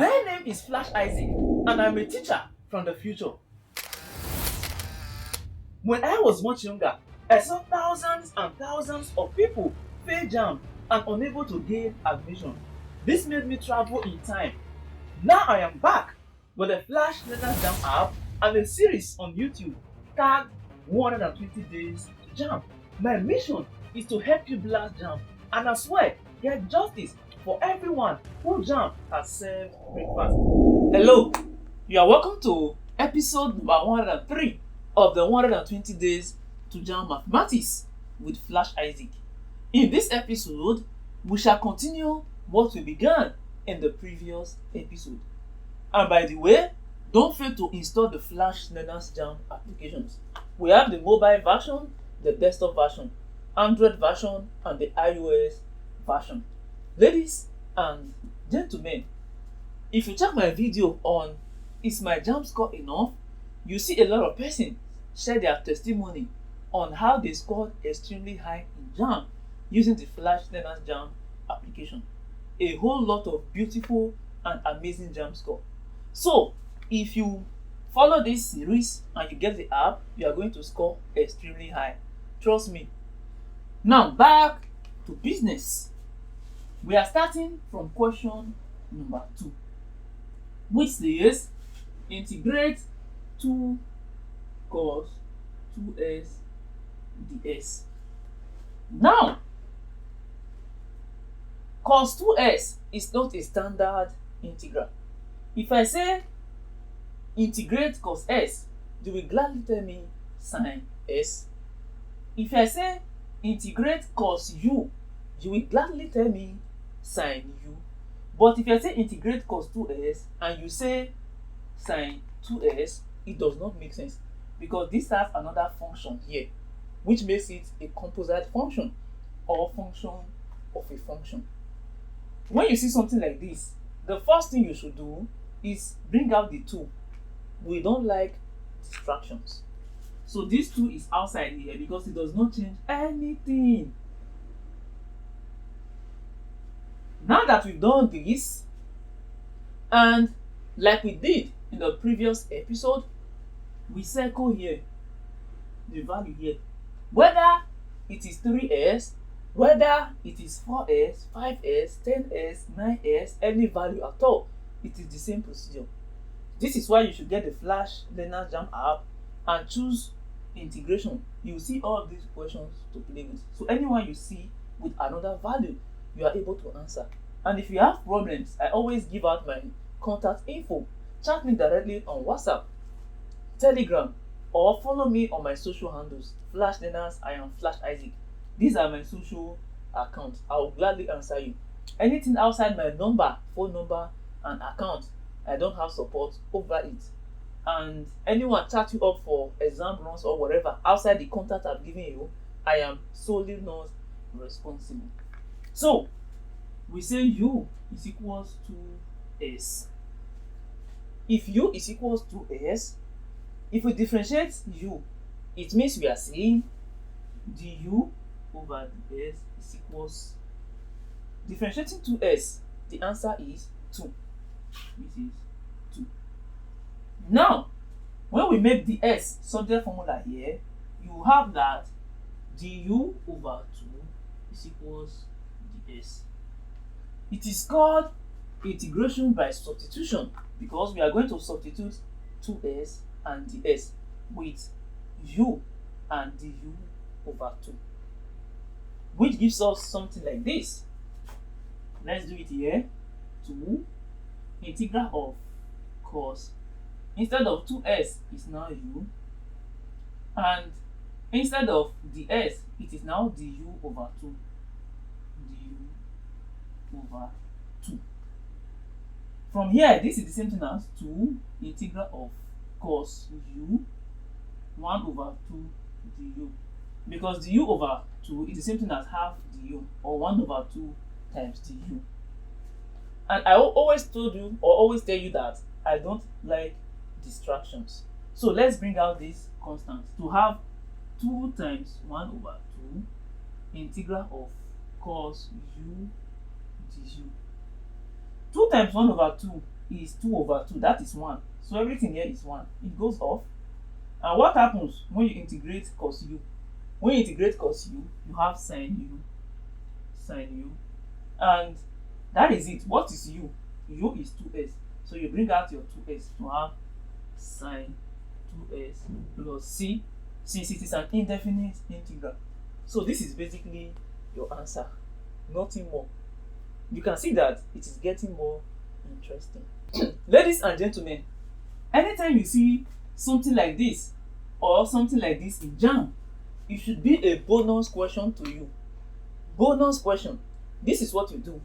My name is Flash Isaac, and I'm a teacher from the future. When I was much younger, I saw thousands and thousands of people fail Jamb and unable to gain admission. This made me travel in time. Now I am back with a Flashlearners Jamb app and a series on YouTube tagged 120 Days to Jamb. My mission is to help you blast Jamb and as well get justice for everyone who Jamb has served breakfast. Hello, you are welcome to episode number 103 of the 120 Days to Jamb Mathematics with Flash Isaac. In this episode, we shall continue what we began in the previous episode. And by the way, don't fail to install the Flashlearners Jamb applications. We have the mobile version, the desktop version, Android version, and the iOS version. Ladies and gentlemen, if you check my video on "Is my Jamb score enough?", you see a lot of persons share their testimony on how they scored extremely high in Jamb using the Flashlearners Jamb application. A whole lot of beautiful and amazing Jamb score. So, if you follow this series and you get the app, you are going to score extremely high. Trust me. Now, back to business. We are starting from question number 2, which says integrate 2 cos 2s ds. Now, cos 2s is not a standard integral. If I say integrate cos s, you will gladly tell me sin s. If I say integrate cos u, you will gladly tell me sin u. But if I say integrate cos 2s and you say sin 2s, it does not make sense because this has another function here, which makes it a composite function or function of a function. When you see something like this, the first thing you should do is bring out the 2. We don't like distractions. So this 2 is outside here because it does not change anything. Now that we've done this, and like we did in the previous episode, we circle here the value here. Whether it is 3s, whether it is 4s, 5s, 10s, 9s, any value at all, it is the same procedure. This is why you should get the Flashlearners Jamb app and choose integration. You will see all of these questions to play with. So anyone you see with another value, you are able to answer. And if you have problems, I always give out my contact info. Chat me directly on WhatsApp, Telegram, or follow me on my social handles. Flashlearners, I am Flash Isaac. These are my social accounts. I will gladly answer you. Anything outside my number, phone number, and account, I don't have support over it. And anyone chat you up for exam runs or whatever outside the contact I've given you, I am solely not responsible. So we say u is equals to s. If u is equals to s, if we differentiate u, it means we are saying du over ds is equals, differentiating 2s, the answer is 2, which is 2. Now, when we make the s subject formula here, you have that du over 2 is equals ds. It is called integration by substitution because we are going to substitute 2s and ds with u and du over 2, which gives us something like this. Let's do it here. 2 integral of cos, instead of 2s is now u, and instead of ds it is now du over 2. Du over 2. From here, this is the same thing as 2 integral of cos u 1 over 2 du, because du over 2 is the same thing as half du, or 1 over 2 times du. And I always told you, or always tell you, that I don't like distractions. So let's bring out this constant to have 2 times 1 over 2 integral of cos u du. 2 times 1 over 2 is 2 over 2. That is 1. So everything here is 1. It goes off. And what happens when you integrate cos u? When you integrate cos u, you have sin u. Sin u. And that is it. What is u? U is 2s. So you bring out your 2s to have sin 2s plus c, since it is an indefinite integral. So this is basically your answer. Nothing more. You can see that it is getting more interesting. Ladies and gentlemen, anytime you see something like this or something like this in Jamb, it should be a bonus question to you. Bonus question. This is what you do.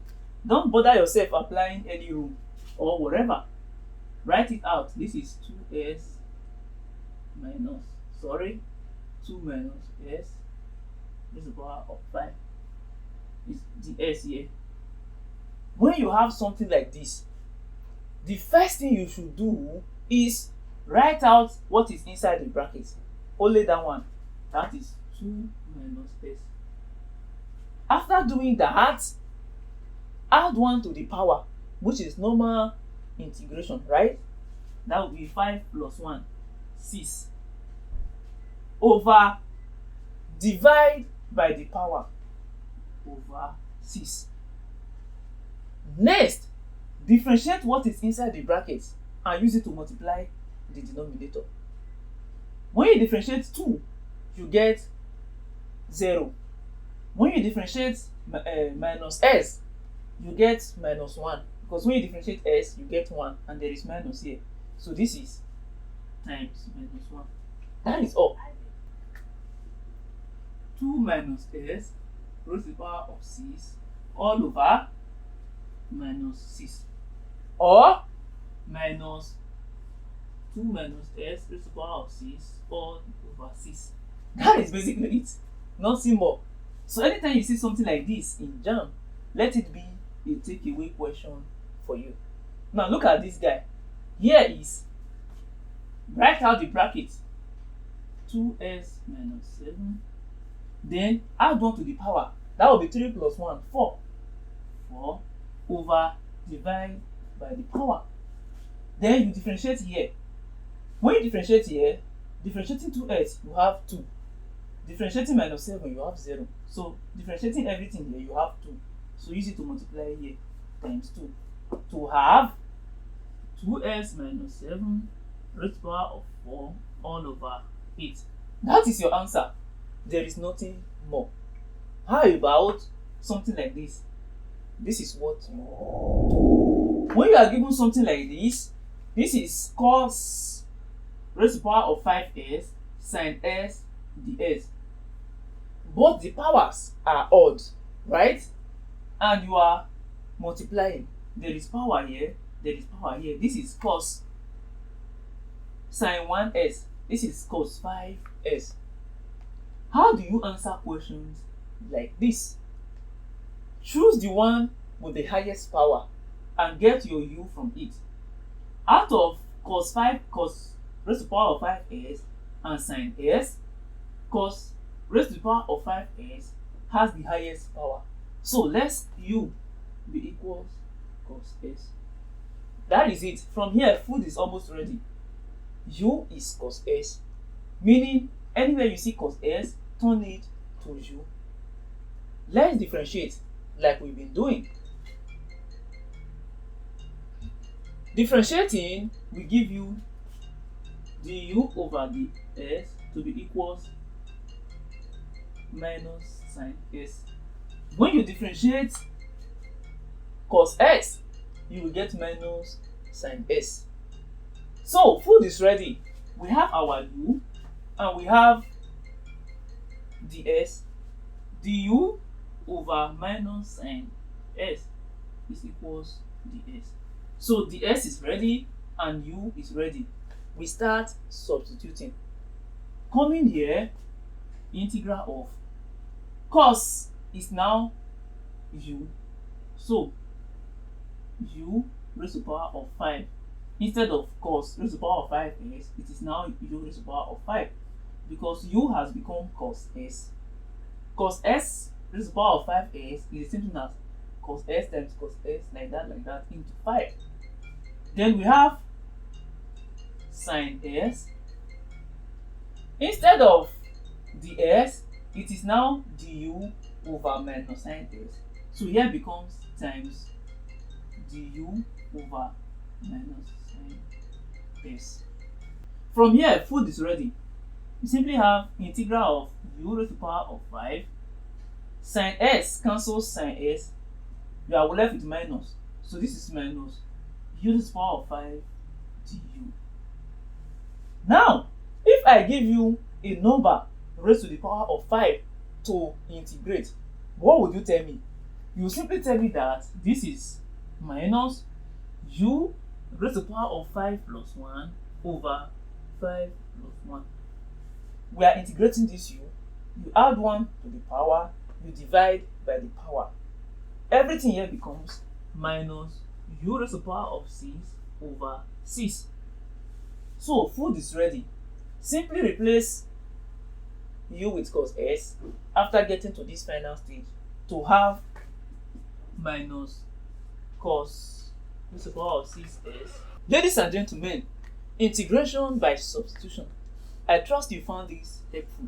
Don't bother yourself applying any rule or whatever. Write it out. This is 2s minus, 2 minus s is the power of 5. Is the s here. When you have something like this, the first thing you should do is write out what is inside the bracket. Only that one. That is 2 minus s. After doing that, add 1 to the power, which is normal integration, right? That will be 5 plus 1, 6. Over, divide by the power, over 6. Next, differentiate what is inside the bracket and use it to multiply the denominator. When you differentiate 2, you get 0. When you differentiate minus s, you get minus 1. Because when you differentiate s, you get 1 and there is minus here. So this is times minus 1. That is all. 2 minus s raised to the power of 6 all over minus 6. Or minus 2 minus s raised to the power of 6 all over 6. That is basically it. Nothing more. So anytime you see something like this in Jamb, let it be a takeaway question for you. Now look at this guy. Here is, write out the bracket, 2s minus 7. Then add 1 to the power. That will be 3 plus 1, 4. 4 over, divide by the power. Then you differentiate here. When you differentiate here, differentiating 2s, you have 2. Differentiating minus 7, you have 0. So differentiating everything here, you have 2. So use it to multiply here, times 2. To have 2s minus 7 raised to the power of 4 all over 8. That is your answer. There is nothing more. How about something like this? This is what you do. When you are given something like this is cos raised to the power of 5s sin s ds. Both the powers are odd, right? And you are multiplying. There is power here, there is power here. This is cos sin 1s. This is cos 5s. How do you answer questions like this? Choose the one with the highest power and get your u from it. Out of cos raised to the power of 5s and sin s, cos raised to the power of 5s has the highest power. So let u be equals cos s. That is it. From here, food is almost ready. U is cos s, meaning anywhere you see cos s, turn it to u. Let's differentiate like we've been doing. Differentiating will give you du over ds to be equals minus sin s. When you differentiate cos x, you will get minus sin s. So food is ready. We have our u and we have ds. Du over minus sin s is equals ds. So ds is ready and u is ready. We start substituting. Coming here, integral of cos is now u. So u raised to the power of 5. Instead of cos raised to the power of 5s, it is now u raised to the power of 5. Because u has become cos s. Cos s raised to the power of 5s is the same thing as cos s times cos s, like that into 5. Then we have sine s. Instead of ds, it is now du over minus sine s. So here becomes times du over minus sine s. From here, food is ready. We simply have integral of u raised to the power of 5. Sine s cancels sine s. You are left with minus. So this is minus u raised to the power of 5 du. Now, if I give you a number raised to the power of 5 to integrate, what would you tell me? You will simply tell me that this is minus u raised to the power of 5 plus 1 over 5 plus 1. We are integrating this u. You add 1 to the power, you divide by the power. Everything here becomes minus u raised to the power of 6 over 6. So food is ready. Simply replace u with cos s after getting to this final stage to have minus cos raised to the power of 6s. Ladies and gentlemen, integration by substitution. I trust you found this helpful.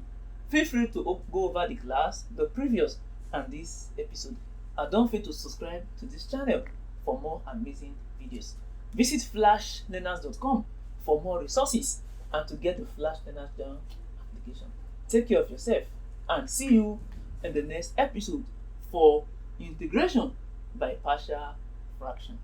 Feel free to go over the class, the previous, and this episode. And don't forget to subscribe to this channel for more amazing videos. Visit flashlearners.com for more resources and to get the Flashlearners Jamb application. Take care of yourself and see you in the next episode for integration by partial fraction.